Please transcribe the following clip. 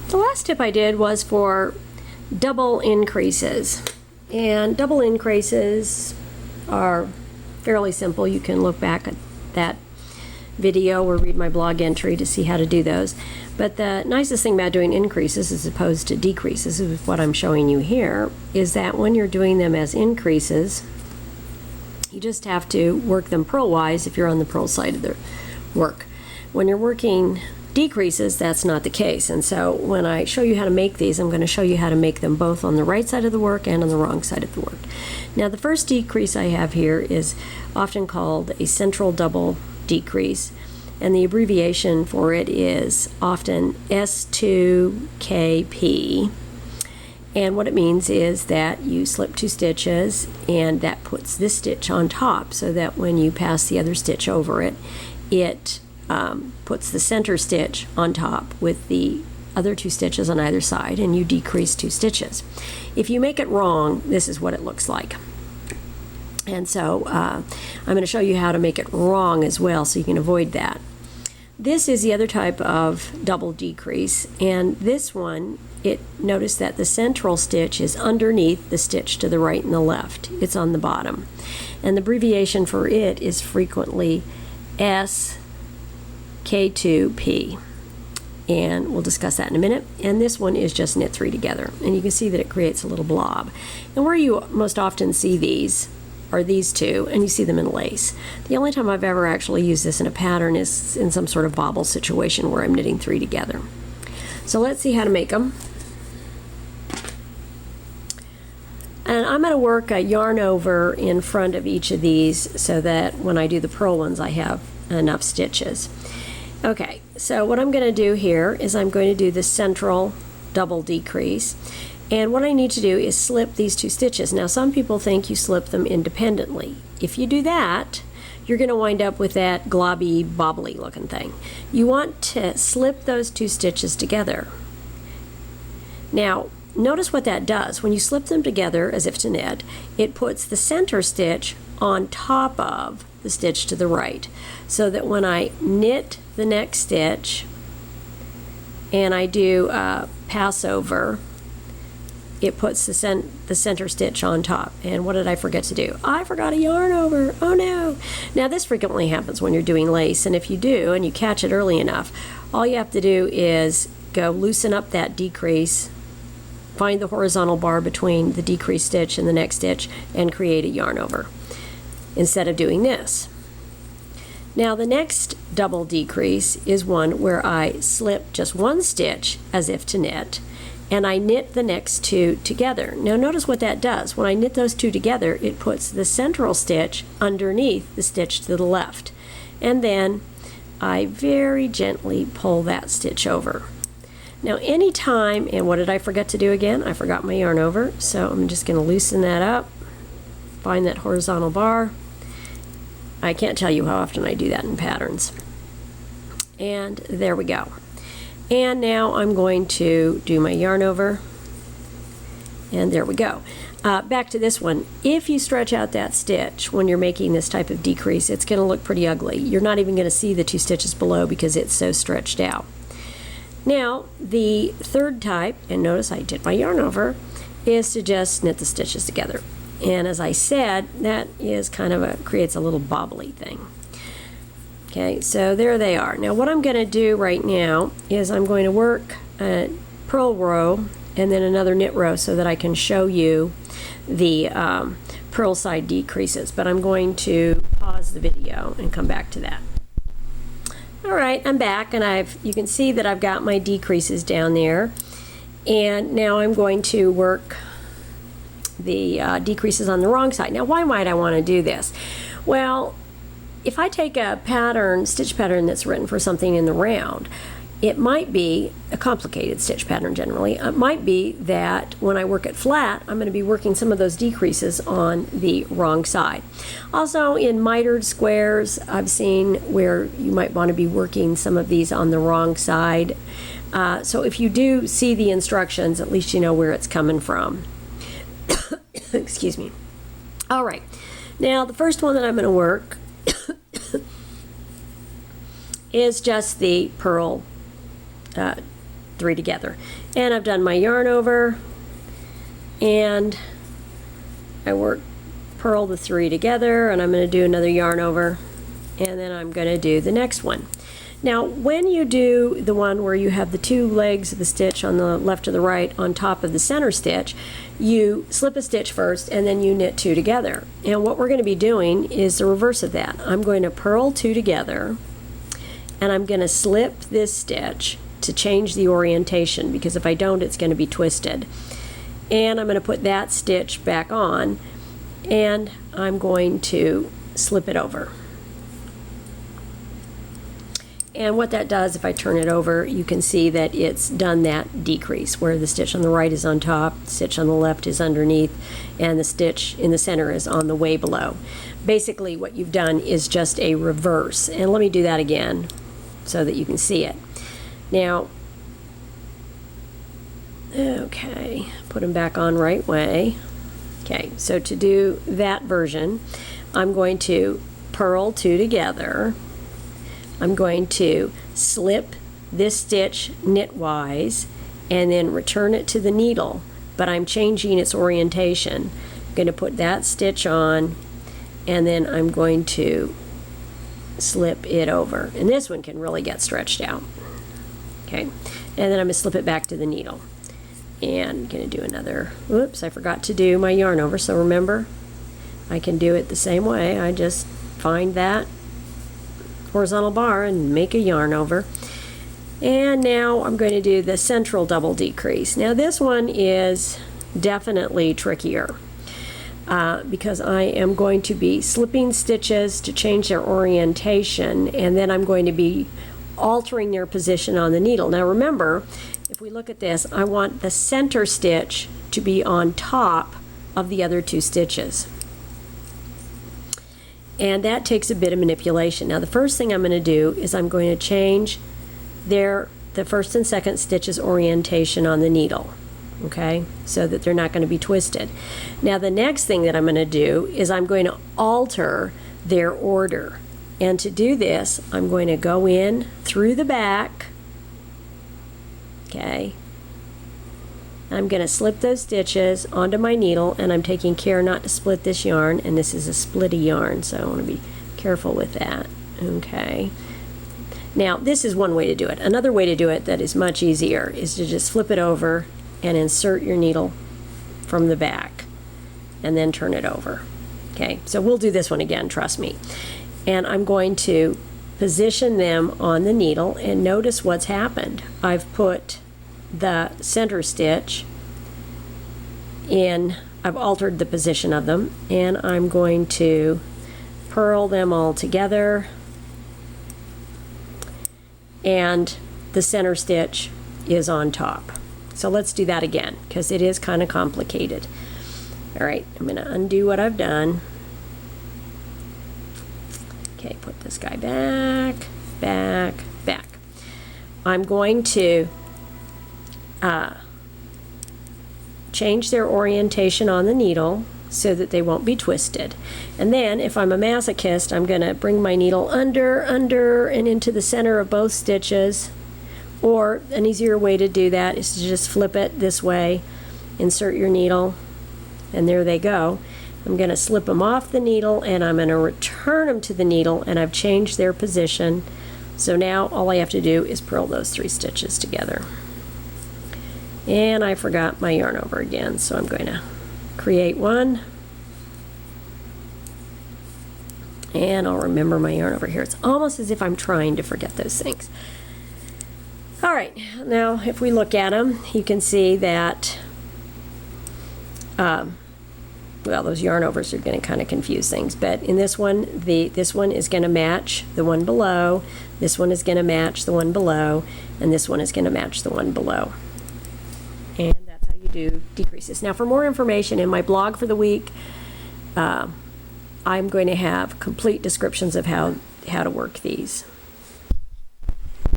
The last tip I did was for double increases, and double increases are fairly simple. You can look back at that video or read my blog entry to see how to do those. But the nicest thing about doing increases as opposed to decreases, is what I'm showing you here, is that when you're doing them as increases, you just have to work them purl-wise if you're on the purl side of the work. When you're working decreases, that's not the case. And so when I show you how to make these, I'm going to show you how to make them both on the right side of the work and on the wrong side of the work. Now, the first decrease I have here is often called a central double decrease, and the abbreviation for it is often S2KP. And what it means is that you slip 2 stitches, and that puts this stitch on top, so that when you pass the other stitch over it, it puts the center stitch on top with the other 2 stitches on either side, and you decrease 2 stitches. If you make it wrong, this is what it looks like. And so I'm going to show you how to make it wrong as well, so you can avoid that. This is the other type of double decrease, and this one, notice that the central stitch is underneath the stitch to the right and the left. It's on the bottom. And the abbreviation for it is frequently SK2P. And we'll discuss that in a minute. And this one is just knit 3 together. And you can see that it creates a little blob. And where you most often see these are these two, and you see them in lace. The only time I've ever actually used this in a pattern is in some sort of bobble situation where I'm knitting 3 together. So let's see how to make them. And I'm going to work a yarn over in front of each of these so that when I do the purl ones I have enough stitches. Okay, so what I'm going to do here is I'm going to do the central double decrease. And what I need to do is slip these 2 stitches. Now, some people think you slip them independently. If you do that, you're going to wind up with that globby, bobbly looking thing. You want to slip those 2 stitches together. Now, notice what that does. When you slip them together as if to knit, it puts the center stitch on top of the stitch to the right, so that when I knit the next stitch and I do pass over, it puts the center stitch on top. And what did I forget to do? I forgot a yarn over. Oh no! Now, this frequently happens when you're doing lace, and if you do and you catch it early enough, all you have to do is go loosen up that decrease, find the horizontal bar between the decrease stitch and the next stitch, and create a yarn over instead of doing this. Now, the next double decrease is one where I slip just 1 stitch as if to knit, and I knit the next 2 together. Now, notice what that does. When I knit those 2 together, it puts the central stitch underneath the stitch to the left, and then I very gently pull that stitch over. Now, anytime, and what did I forget to do again? I forgot my yarn over, so I'm just going to loosen that up, find that horizontal bar. I can't tell you how often I do that in patterns. And there we go. And now I'm going to do my yarn over, and there we go. Back to this one. If you stretch out that stitch when you're making this type of decrease, it's going to look pretty ugly. You're not even going to see the 2 stitches below because it's so stretched out. Now, the third type, and notice I did my yarn over, is to just knit the stitches together. And as I said, that is kind of creates a little bobbly thing. Okay, so there they are. Now, what I'm going to do right now is I'm going to work a purl row and then another knit row so that I can show you the purl side decreases. But I'm going to pause the video and come back to that. All right, I'm back, and you can see that I've got my decreases down there. And now I'm going to work the decreases on the wrong side. Now, why might I want to do this? Well, if I take a pattern, stitch pattern that's written for something in the round, it might be a complicated stitch pattern generally. It might be that when I work it flat, I'm going to be working some of those decreases on the wrong side. Also, in mitered squares, I've seen where you might want to be working some of these on the wrong side. So if you do see the instructions, at least you know where it's coming from. Excuse me. All right. Now, the first one that I'm going to work is just the purl 3 together. And I've done my yarn over, and I purl the 3 together, and I'm going to do another yarn over, and then I'm going to do the next one. Now, when you do the one where you have the 2 legs of the stitch on the left or the right on top of the center stitch, you slip a stitch first and then you knit 2 together. And what we're going to be doing is the reverse of that. I'm going to purl 2 together, and I'm going to slip this stitch to change the orientation, because if I don't, it's going to be twisted. And I'm going to put that stitch back on, and I'm going to slip it over. And what that does, if I turn it over, you can see that it's done that decrease, where the stitch on the right is on top, the stitch on the left is underneath, and the stitch in the center is on the way below. Basically, what you've done is just a reverse. And let me do that again so that you can see it. Now, okay, put them back on right way. Okay, so to do that version, I'm going to purl 2 together. I'm going to slip this stitch knitwise and then return it to the needle, but I'm changing its orientation. I'm going to put that stitch on, and then I'm going to slip it over. And this one can really get stretched out. Okay, and then I'm going to slip it back to the needle. And I'm going to do another, whoops, I forgot to do my yarn over, so remember, I can do it the same way. I just find that horizontal bar and make a yarn over. And now I'm going to do the central double decrease. Now this one is definitely trickier because I am going to be slipping stitches to change their orientation, and then I'm going to be altering their position on the needle. Now remember, if we look at this, I want the center stitch to be on top of the other 2 stitches. And that takes a bit of manipulation. Now the first thing I'm going to do is I'm going to change the first and second stitches orientation on the needle, okay, so that they're not going to be twisted. Now the next thing that I'm going to do is I'm going to alter their order. And to do this, I'm going to go in through the back, okay. I'm going to slip those stitches onto my needle, and I'm taking care not to split this yarn, and this is a splitty yarn, so I want to be careful with that. Okay. Now, this is one way to do it. Another way to do it that is much easier is to just flip it over and insert your needle from the back, and then turn it over. Okay, so we'll do this one again, trust me. And I'm going to position them on the needle, and notice what's happened. I've put the center stitch in, I've altered the position of them, and I'm going to purl them all together, and the center stitch is on top. So let's do that again, because it is kind of complicated. All right, I'm going to undo what I've done. Okay, put this guy back, back, back. I'm going to change their orientation on the needle so that they won't be twisted. And then, if I'm a masochist, I'm going to bring my needle under, and into the center of both stitches. Or an easier way to do that is to just flip it this way, insert your needle, and there they go. I'm going to slip them off the needle, and I'm going to return them to the needle, and I've changed their position. So now all I have to do is purl those 3 stitches together. And I forgot my yarn over again, so I'm going to create one, and I'll remember my yarn over here. It's almost as if I'm trying to forget those things. All right, now if we look at them, you can see that well, those yarn overs are going to kind of confuse things, but in this one, this one is going to match the one below, this one is going to match the one below, and this one is going to match the one below. And that's how you do decreases. Now, for more information in my blog for the week, I'm going to have complete descriptions of how to work these.